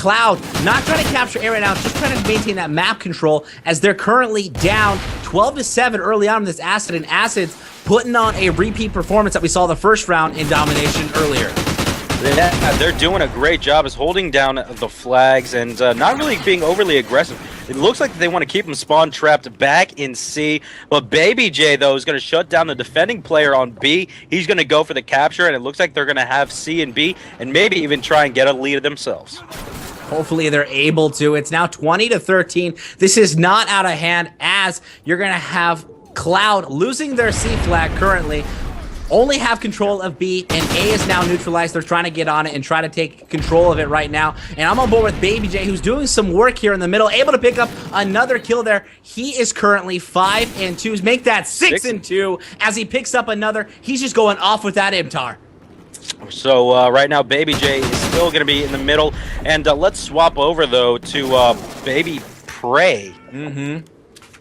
Cloud not trying to capture air right now, just trying to maintain that map control as they're currently down 12-7 early on in this Acid, and Acid's putting on a repeat performance that we saw the first round in domination earlier. Yeah, they're doing a great job as holding down the flags and not really being overly aggressive. It looks like they want to keep them spawn trapped back in C, but Baby J, though, is going to shut down the defending player on B. He's going to go for the capture, and it looks like they're going to have C and B and maybe even try and get a lead themselves. Hopefully they're able to. It's now 20-13. This is not out of hand as you're going to have Cloud losing their C flag currently. Only have control of B, and A is now neutralized. They're trying to get on it and try to take control of it right now. And I'm on board with Baby J, who's doing some work here in the middle, able to pick up another kill there. He is currently 5-2. Make that 6-2 as he picks up another. He's just going off with that IMTAR. So right now, Baby J is still going to be in the middle. And let's swap over, though, to Baby Prey.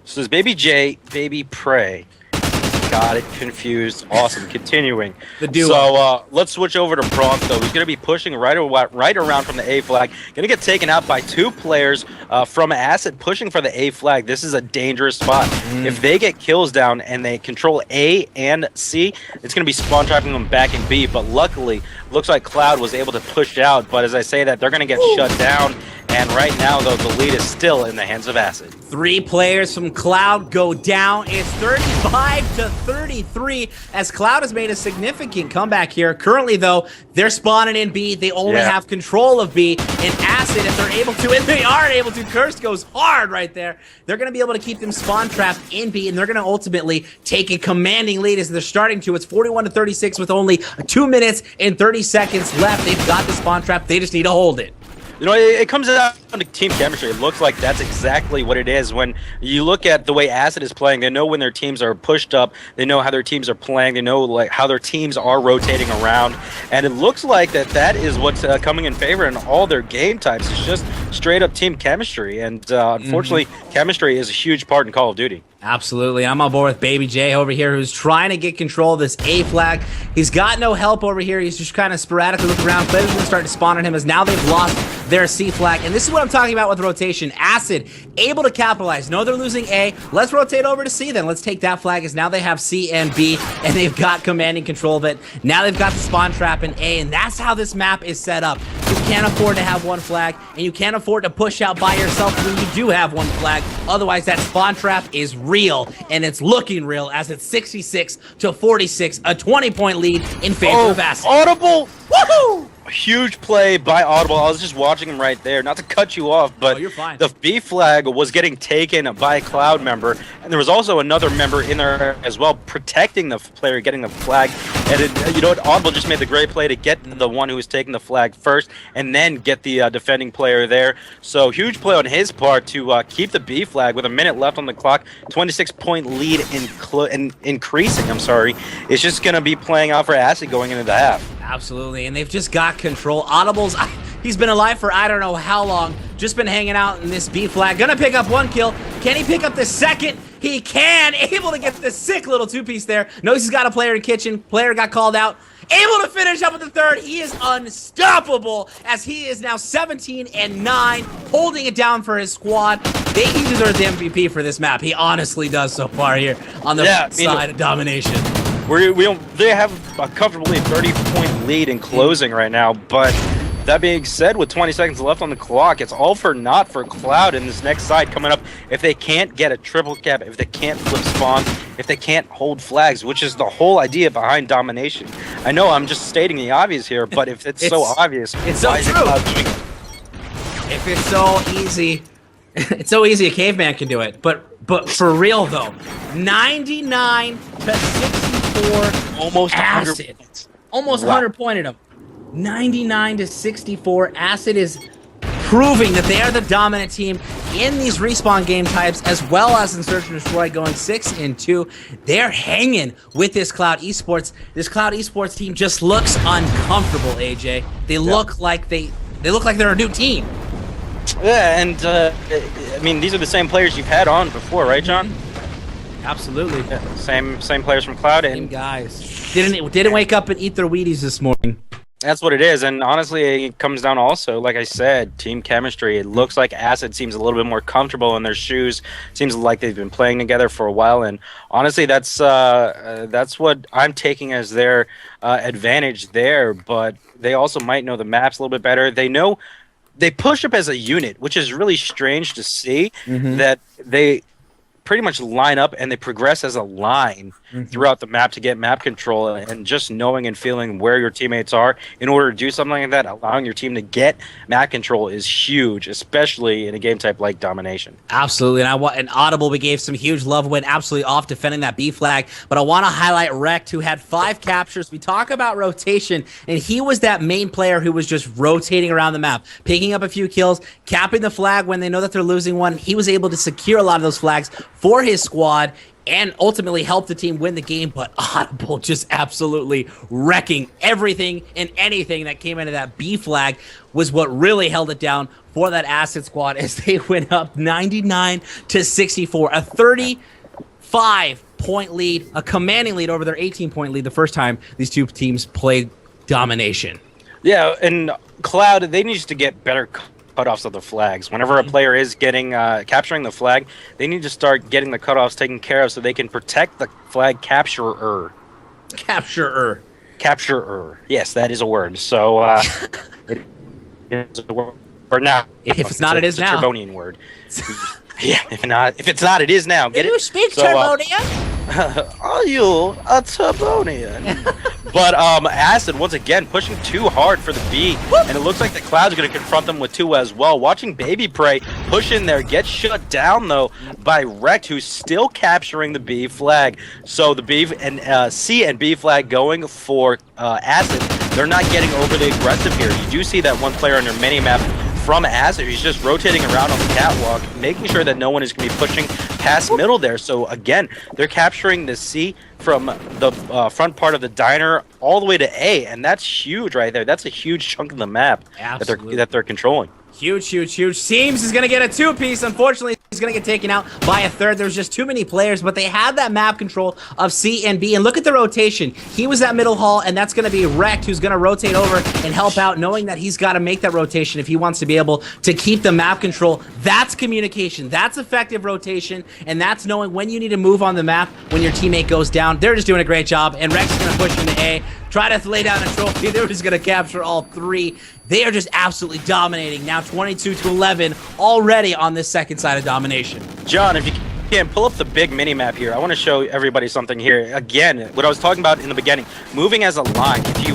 So this Baby J, Baby Prey. Got it confused. Awesome. Continuing. The duo. So let's switch over to Bronx, though. He's going to be pushing right around from the A flag. Going to get taken out by two players from Acid pushing for the A flag. This is a dangerous spot. If they get kills down and they control A and C, it's going to be spawn trapping them back in B. But luckily, looks like Cloud was able to push out. But as I say that, they're going to get shut down. And right now, though, the lead is still in the hands of Acid. 3 players from Cloud go down. It's 35-33 as Cloud has made a significant comeback here. Currently, though, they're spawning in B. They only have control of B. And Acid, if they're able to, and they aren't able to, Curse goes hard right there. They're going to be able to keep them spawn trapped in B, and they're going to ultimately take a commanding lead as they're starting to. It's 41-36 with only 2 minutes and 30 seconds left. They've got the spawn trap. They just need to hold it. You know, it comes down to team chemistry. It looks like that's exactly what it is. When you look at the way Acid is playing, they know when their teams are pushed up. They know how their teams are playing. They know like how their teams are rotating around. And it looks like that is what's coming in favor in all their game types. It's just straight up team chemistry. And unfortunately, chemistry is a huge part in Call of Duty. Absolutely. I'm on board with Baby J over here, who's trying to get control of this A flag. He's got no help over here. He's just kind of sporadically looking around. Players are going to start to spawn on him as now they've lost their C flag. And this is what I'm talking about with rotation. Acid able to capitalize. No, they're losing A. Let's rotate over to C then. Let's take that flag as now they have C and B, and they've got commanding control of it. Now they've got the spawn trap in A, and that's how this map is set up. You can't afford to have one flag, and you can't afford to push out by yourself when you do have one flag. Otherwise, that spawn trap is real, and it's looking real as it's 66-46, a 20-point lead in favor of Acid. Audible! Woohoo! A huge play by Audible. I was just watching him right there. Not to cut you off, but you're fine. The B flag was getting taken by a Cloud member, and there was also another member in there as well protecting the player getting the flag. And you know what? Audible just made the great play to get the one who was taking the flag first, and then get the defending player there. So huge play on his part to keep the B flag with a minute left on the clock. 26-point lead increasing. I'm sorry. It's just going to be playing out for Acid going into the half. Absolutely, and they've just got control. Audible's, he's been alive for I don't know how long, just been hanging out in this B flag. Gonna pick up one kill. Can he pick up the second? He can, able to get the sick little two-piece there. Knows he's got a player in kitchen. Player got called out. Able to finish up with the third. He is unstoppable as he is now 17-9, holding it down for his squad. He deserves the MVP for this map. He honestly does so far here on the side of domination. They have a comfortably 30-point lead in closing right now, but that being said, with 20 seconds left on the clock, it's all for naught for Cloud in this next side coming up. If they can't get a triple cap, if they can't flip spawn, if they can't hold flags, which is the whole idea behind domination. I know I'm just stating the obvious here, but if it's so obvious, it's so true. Cloud doing it? If it's so easy, it's so easy a caveman can do it. But for real though, 99-64, almost 100 points. Almost 100 pointed him. 99-64. Acid is proving that they are the dominant team in these respawn game types, as well as in Search and Destroy, going 6-2. They're hanging with this Cloud eSports. This Cloud eSports team just looks uncomfortable. AJ, they look like they look like they're a new team. Yeah, and I mean, these are the same players you've had on before, right, John? Absolutely. Yeah, same players from Cloud. Same guys. Didn't wake up and eat their Wheaties this morning. That's what it is, and honestly, it comes down also, like I said, team chemistry. It looks like Acid seems a little bit more comfortable in their shoes. Seems like they've been playing together for a while, and honestly, that's what I'm taking as their advantage there. But they also might know the maps a little bit better. They push up as a unit, which is really strange to see that they pretty much line up and they progress as a line throughout the map to get map control, and just knowing and feeling where your teammates are in order to do something like that, allowing your team to get map control is huge, especially in a game type like domination. Absolutely, and Audible, we gave some huge love, went absolutely off defending that B flag, but I want to highlight Rekt, who had 5 captures. We talk about rotation, and he was that main player who was just rotating around the map, picking up a few kills, capping the flag when they know that they're losing one. He was able to secure a lot of those flags for his squad and ultimately help the team win the game. But Audible just absolutely wrecking everything and anything that came into that B flag was what really held it down for that Acid squad as they went up 99-64, a 35-point lead, a commanding lead over their 18-point lead the first time these two teams played domination. Yeah, and Cloud, they need to get better cutoffs of the flags. Whenever a player is getting capturing the flag, they need to start getting the cutoffs taken care of so they can protect the flag capturer. Capturer. Yes, that is a word. So it is a word now. If it's not, it is now. It's a Turbonian word. Yeah, if it's not, it is now. Get Do you it? speak Turbonian? Are you a Turbonian? But Acid, once again, pushing too hard for the B, and it looks like the Cloud's going to confront them with 2 as well. Watching Baby Prey push in there, get shut down, though, by Rekt, who's still capturing the B flag. So the B and C and B flag going for Acid. They're not getting overly aggressive here. You do see that one player on your minimap from Acid. He's just rotating around on the catwalk, making sure that no one is going to be pushing past middle there. So again, they're capturing the C from the front part of the diner all the way to A, and that's huge right there. That's a huge chunk of the map that they're controlling. Huge. Seems is going to get a 2-piece. Unfortunately, he's going to get taken out by a third. There's just too many players, but they have that map control of C and B. And look at the rotation. He was that middle hall, and that's going to be Rekt, who's going to rotate over and help out, knowing that he's got to make that rotation if he wants to be able to keep the map control. That's communication. That's effective rotation, and that's knowing when you need to move on the map when your teammate goes down. They're just doing a great job, and Rekt's going to push into A. Try to lay down a trophy. They're just going to capture all 3. They are just absolutely dominating. Now 22-11 already on this second side of domination. John, if you can pull up the big mini map here, I want to show everybody something here. Again, what I was talking about in the beginning, moving as a line. If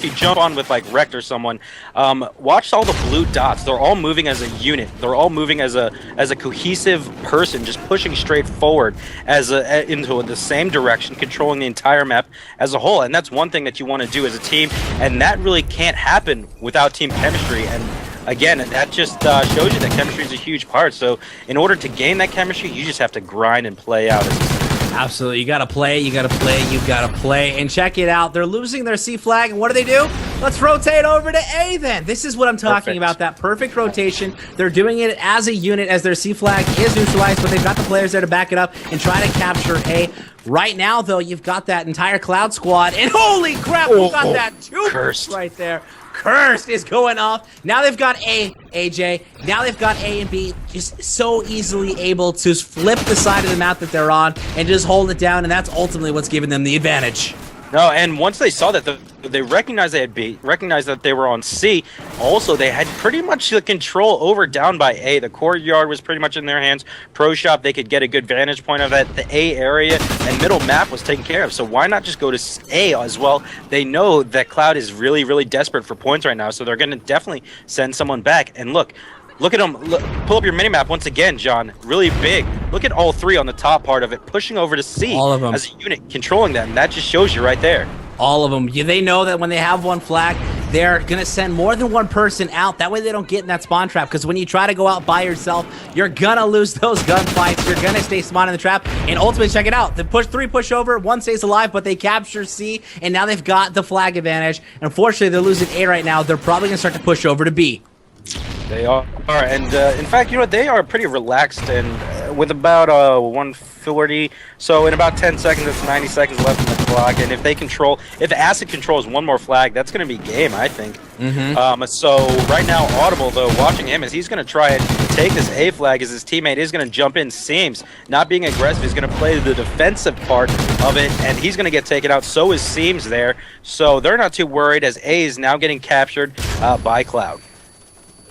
you jump on with like Rekt or someone, watch all the blue dots. They're all moving as a unit. They're all moving as a cohesive person, just pushing straight forward into the same direction, controlling the entire map as a whole. And that's one thing that you want to do as a team, and that really can't happen without team chemistry. And again, that just shows you that chemistry is a huge part. So in order to gain that chemistry, you just have to grind and play out. Absolutely. You got to play. And check it out. They're losing their C flag. And what do? Let's rotate over to A then. This is what I'm talking about. That perfect rotation. They're doing it as a unit as their C flag is neutralized, but they've got the players there to back it up and try to capture A. Right now, though, you've got that entire Cloud squad. And holy crap, we've got that 2 right there. Cursed is going off. Now they've got A, AJ. Now they've got A and B. Just so easily able to flip the side of the map that they're on and just hold it down, and that's ultimately what's giving them the advantage. No, and once they saw that, they recognized they had B, recognized that they were on C. Also, they had pretty much the control over down by A. The courtyard was pretty much in their hands. Pro Shop, they could get a good vantage point of that. The A area and middle map was taken care of. So why not just go to A as well? They know that Cloud is really, really desperate for points right now, so they're going to definitely send someone back. And look at them. Pull up your minimap once again, John. Really big. Look at all 3 on the top part of it, pushing over to C. All of them. As a unit, controlling that, and that just shows you right there. All of them. They know that when they have one flag, they're going to send more than one person out. That way they don't get in that spawn trap, because when you try to go out by yourself, you're going to lose those gunfights. You're going to stay spawned in the trap. And ultimately, check it out. The 3 push over, 1 stays alive, but they capture C, and now they've got the flag advantage. Unfortunately, they're losing A right now. They're probably going to start to push over to B. They are, and in fact, you know, they are pretty relaxed, and with about 140. So in about 10 seconds, it's 90 seconds left in the clock. And if Acid controls one more flag, that's going to be game, I think. So right now, Audible, though, watching him, is he's going to try and take this A flag as his teammate is going to jump in. Seems not being aggressive. He's going to play the defensive part of it, and he's going to get taken out. So is Seems there. So they're not too worried as A is now getting captured by Cloud.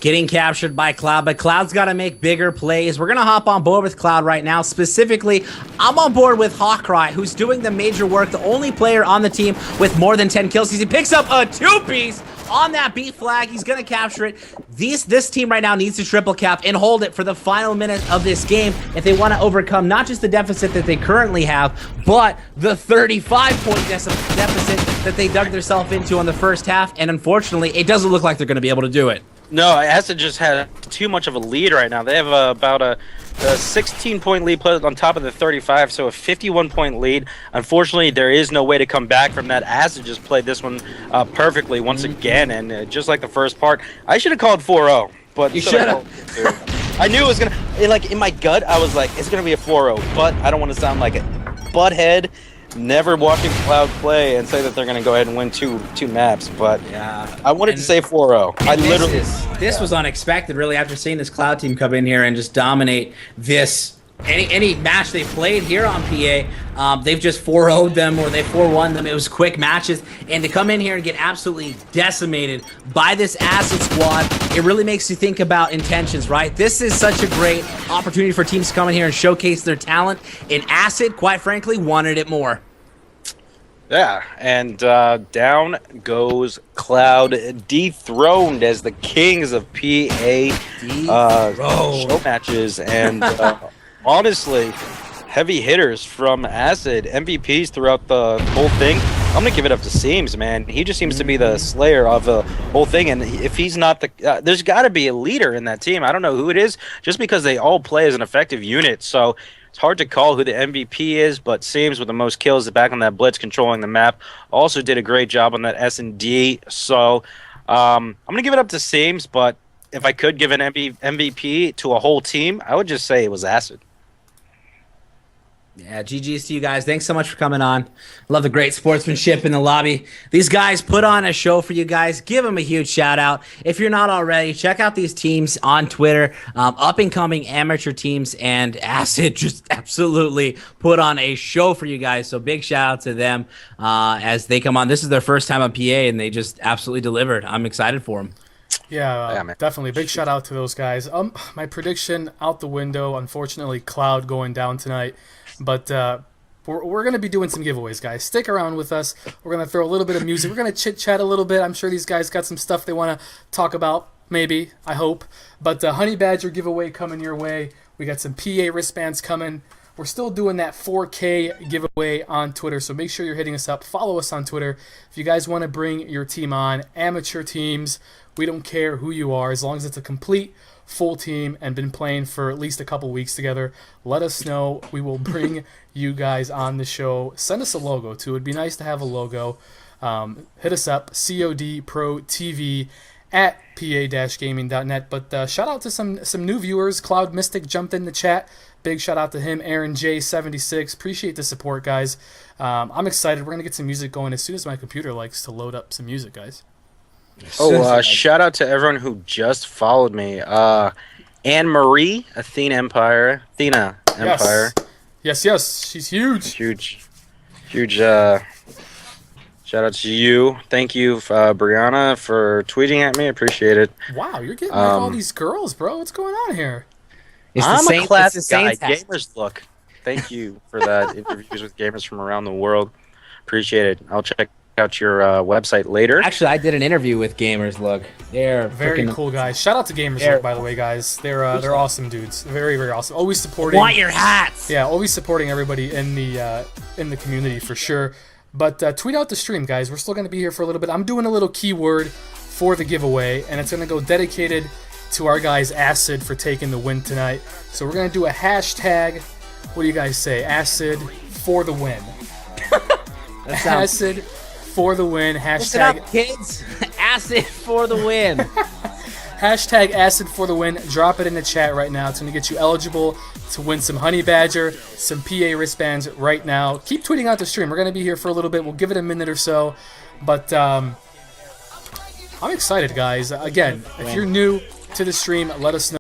Getting captured by Cloud, but Cloud's got to make bigger plays. We're going to hop on board with Cloud right now. Specifically, I'm on board with Hawkeye, who's doing the major work, the only player on the team with more than 10 kills. He picks up a two-piece on that B flag. He's going to capture it. This team right now needs to triple cap and hold it for the final minute of this game if they want to overcome not just the deficit that they currently have, but the 35-point deficit that they dug themselves into on the first half. And unfortunately, it doesn't look like they're going to be able to do it. No, Acid just had too much of a lead right now. They have about a 16-point lead put on top of the 35, so a 51-point lead. Unfortunately, there is no way to come back from that. Acid just played this one perfectly once again, and just like the first part, I should have called 4-0. But you should have. I knew it was going to, like, in my gut, I was like, it's going to be a 4-0, but I don't want to sound like a butthead. Never watching Cloud play and say that they're going to go ahead and win two maps, but yeah, I wanted to say 4-0. This was unexpected, really, after seeing this Cloud team come in here and just dominate this. Any match they played here on PA, they've just 4-0'd them or they 4-1 them. It was quick matches, and to come in here and get absolutely decimated by this Acid squad, it really makes you think about intentions, right? This is such a great opportunity for teams to come in here and showcase their talent, and Acid, quite frankly, wanted it more. Yeah, and down goes Cloud, dethroned as the kings of PA show matches, and honestly, heavy hitters from Acid, MVPs throughout the whole thing. I'm going to give it up to Seems, man. He just seems to be the slayer of the whole thing, and if he's not the... there's got to be a leader in that team. I don't know who it is, just because they all play as an effective unit, so it's hard to call who the MVP is, but Seems with the most kills back on that blitz controlling the map. Also did a great job on that S&D, so I'm going to give it up to Seems, but if I could give an MVP to a whole team, I would just say it was Acid. Yeah, GG's to you guys. Thanks so much for coming on. Love the great sportsmanship in the lobby. These guys put on a show for you guys. Give them a huge shout out. If you're not already, check out these teams on Twitter. Up and coming amateur teams, and Acid just absolutely put on a show for you guys. So big shout out to them as they come on. This is their first time on PA, and they just absolutely delivered. I'm excited for them. Yeah, definitely. Big shout out to those guys. My prediction out the window. Unfortunately, Cloud going down tonight. But we're going to be doing some giveaways, guys. Stick around with us. We're going to throw a little bit of music. We're going to chit-chat a little bit. I'm sure these guys got some stuff they want to talk about, maybe, I hope. But Honey Badger giveaway coming your way. We got some PA wristbands coming. We're still doing that 4K giveaway on Twitter, so make sure you're hitting us up. Follow us on Twitter. If you guys want to bring your team on, amateur teams, we don't care who you are, as long as it's a complete full team and been playing for at least a couple weeks together, let us know. We will bring you guys on the show. Send us a logo too. It'd be nice to have a logo. Hit us up, CODProTV at pa-gaming.net. But shout out to some new viewers. Cloud Mystic jumped in the chat. Big shout out to him. Aaron J76. Appreciate the support, guys. I'm excited. We're going to get some music going as soon as my computer likes to load up some music, guys. Shout out to everyone who just followed me. Anne Marie, Athena Empire. Yes, she's huge. Huge shout out to you. Thank you, Brianna, for tweeting at me. Appreciate it. Wow, you're getting like all these girls, bro. What's going on here? I'm a class guy. Gamers look. Thank you for that. Interviews with gamers from around the world. Appreciate it. I'll check out your website later. Actually, I did an interview with Gamers Look. They're very cool guys. Shout out to Gamers Look, by the way, guys. They're awesome dudes. Very, very awesome. Always supporting. Want your hats? Yeah, always supporting everybody in the community for sure. But tweet out the stream, guys. We're still going to be here for a little bit. I'm doing a little keyword for the giveaway, and it's going to go dedicated to our guys Acid for taking the win tonight. So we're going to do a hashtag. What do you guys say? Acid for the win. Acid for the win. Hashtag. Listen up, kids. Acid for the win. Hashtag Acid for the win. Drop it in the chat right now. It's going to get you eligible to win some Honey Badger, some PA wristbands right now. Keep tweeting out the stream. We're going to be here for a little bit. We'll give it a minute or so. But I'm excited, guys. Again, if you're new to the stream, let us know.